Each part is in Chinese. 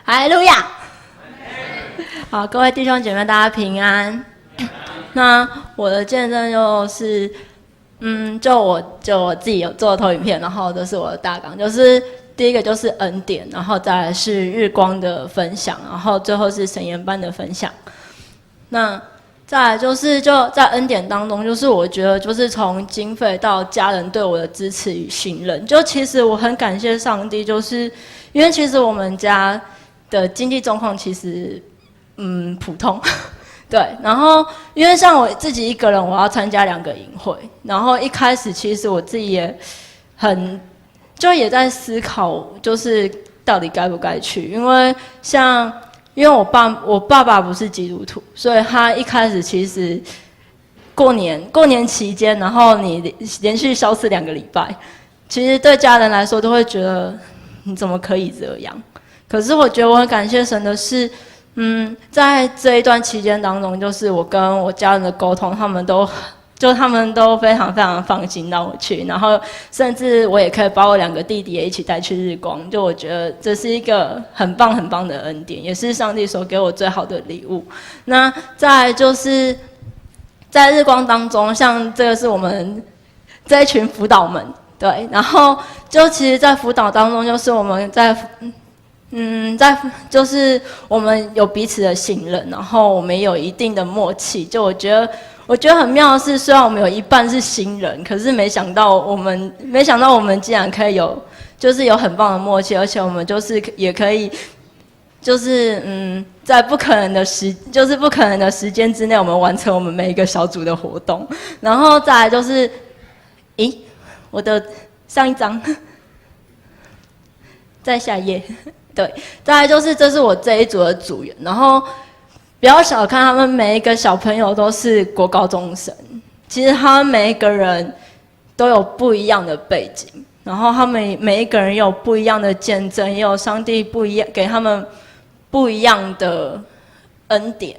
哈利路亚！好，各位弟兄姐妹，大家平安。那我的见证就是，就我自己有做投影片，然后这是我的大纲，就是第一个就是恩典，然后再来是日光的分享，然后最后是神研班的分享。那再来就是就在恩典当中，就是我觉得就是从经费到家人对我的支持与信任，就其实我很感谢上帝，就是因为其实我们家的经济状况其实普通，对，然后因为像我自己一个人，我要参加2个营会，然后一开始其实我自己也也在思考，就是到底该不该去，因为我爸爸不是基督徒，所以他一开始其实过年期间，然后你连续消失2个礼拜，其实对家人来说都会觉得你怎么可以这样？可是我觉得我很感谢神的是，在这一段期间当中，就是我跟我家人的沟通，他们都非常非常放心让我去，然后甚至我也可以把我2个弟弟也一起带去日光，就我觉得这是一个很棒很棒的恩典，也是上帝所给我最好的礼物。那再来就是在日光当中，像这个是我们这一群辅导们，对，然后就其实在辅导当中，就是我们就是我们有彼此的信任，然后我们有一定的默契。就我觉得很妙的是，虽然我们有一半是新人，可是没想到我们竟然可以有很棒的默契，而且我们就是也可以在不可能的时间之内，我们完成我们每一个小组的活动。然后再来就是，我的上一张，再下一页。对，再来就是这是我这一组的组员，然后不要小看他们每一个小朋友都是国高中生，其实他们每一个人都有不一样的背景，然后他们每一个人有不一样的见证，也有上帝给他们不一样的恩典。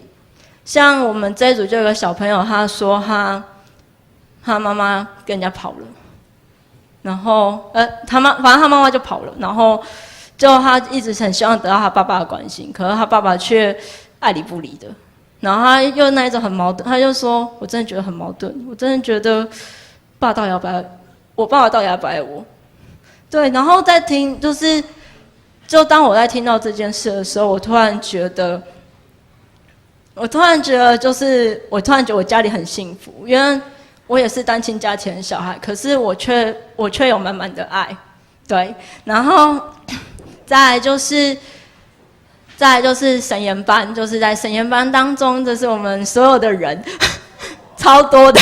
像我们这一组就有个小朋友，他说他妈妈跟人家跑了，然后反正他妈妈就跑了，然后就他一直很希望得到他爸爸的关心，可是他爸爸却爱理不理的。然后他又那一种很矛盾，他就说：“我真的觉得很矛盾，我真的觉得我爸爸到底要不爱我？”对，然后在听，就当我在听到这件事的时候，我突然觉得我家里很幸福，因为我也是单亲家庭的小孩，可是我却有满满的爱，对，然后。再来就是神研班，就是在神研班当中，这是我们所有的人，超多的。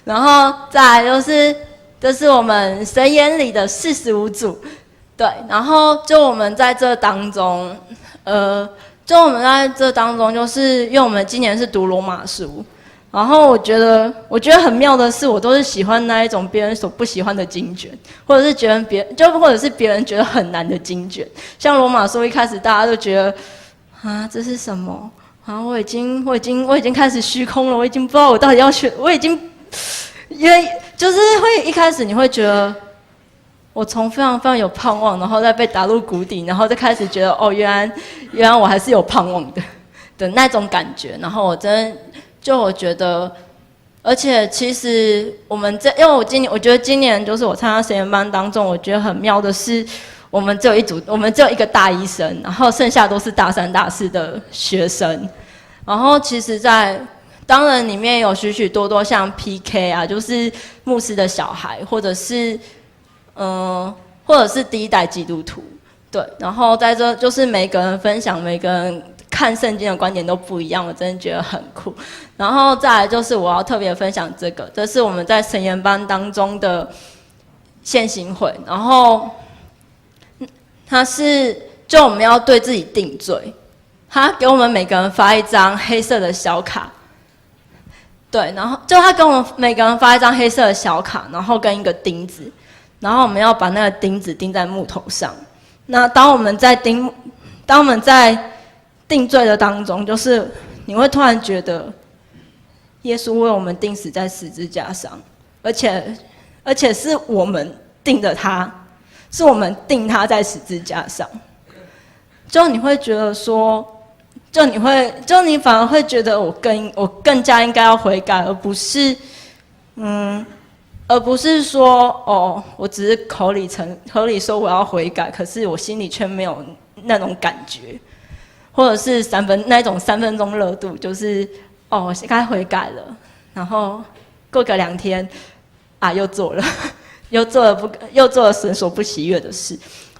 然后再来就是这是我们神研里的45组，对。然后就我们在这当中，就是因为我们今年是读罗马书。然后我觉得很妙的是，我都是喜欢那一种别人所不喜欢的经卷，或者是别人觉得很难的经卷。像罗马书一开始大家都觉得这是什么？我已经开始虚空了，我已经不知道我到底要选，因为就是会一开始你会觉得我从非常非常有盼望，然后再被打入谷底，然后再开始觉得原来我还是有盼望的那种感觉。然后我觉得，而且其实因为我觉得今年就是我参加神研班当中，我觉得很妙的是，我们只有一个大一生，然后剩下都是大3、大4的学生。然后其实当然里面有许许多多像 PK 啊，就是牧师的小孩，或者是第一代基督徒，对。然后在这就是每个人分享，每个人看圣经的观点都不一样，我真的觉得很酷。然后再来就是我要特别分享这是我们在神研班当中的献行会，然后我们要对自己定罪，他给我们每个人发一张黑色的小卡，对，然后他给我们每个人发一张黑色的小卡，然后跟一个钉子，然后我们要把那个钉子钉在木头上。那当我们在定罪的当中，就是你会突然觉得，耶稣为我们钉死在十字架上，而且是我们定的他，是我们定他在十字架上。就你会觉得说，你反而会觉得我更加应该要悔改，而不是说哦，我只是口里说我要悔改，可是我心里却没有那种感觉，或者是那种3分钟热度，就是哦，我该悔改了，然后过个2天啊又做了，又做了神所不喜悦的事。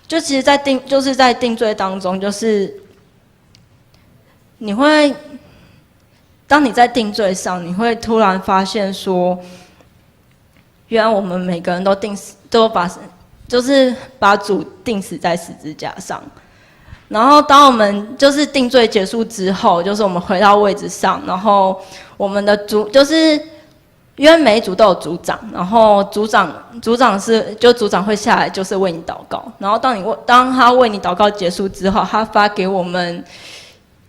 就其实就是在定罪当中，就是当你在定罪上，你会突然发现说，原来我们每个人就是把主钉死在十字架上。然后当我们就是定罪结束之后，就是我们回到位置上，然后我们的就是因为每一组都有组长，然后组长会下来，就是为你祷告。然后当他为你祷告结束之后，他发给我们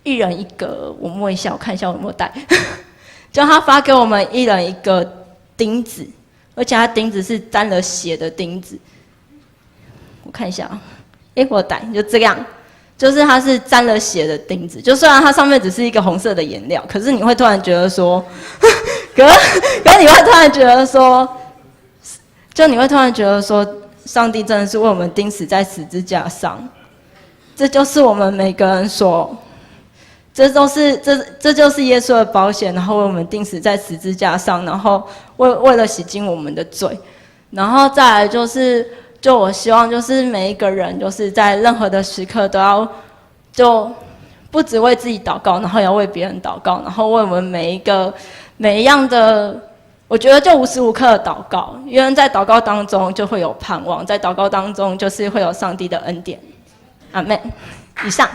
一人一个，我摸一下，我看一下我有没有带，就他发给我们一人一个钉子，而且他钉子是沾了血的钉子。我看一下，我带就这样。就是它是沾了血的钉子，就虽然它上面只是一个红色的颜料，可是你会突然觉得说，可是你会突然觉得说，上帝真的是为我们钉死在十字架上，这就是我们每个人这就是耶稣的保险，然后为我们钉死在十字架上，然后为了洗净我们的罪，然后再来就我希望就是每一个人就是在任何的时刻都要就不只为自己祷告，然后也要为别人祷告，然后为我们每一样的，我觉得就无时无刻的祷告，因为在祷告当中就会有盼望，在祷告当中就是会有上帝的恩典。阿们。以上。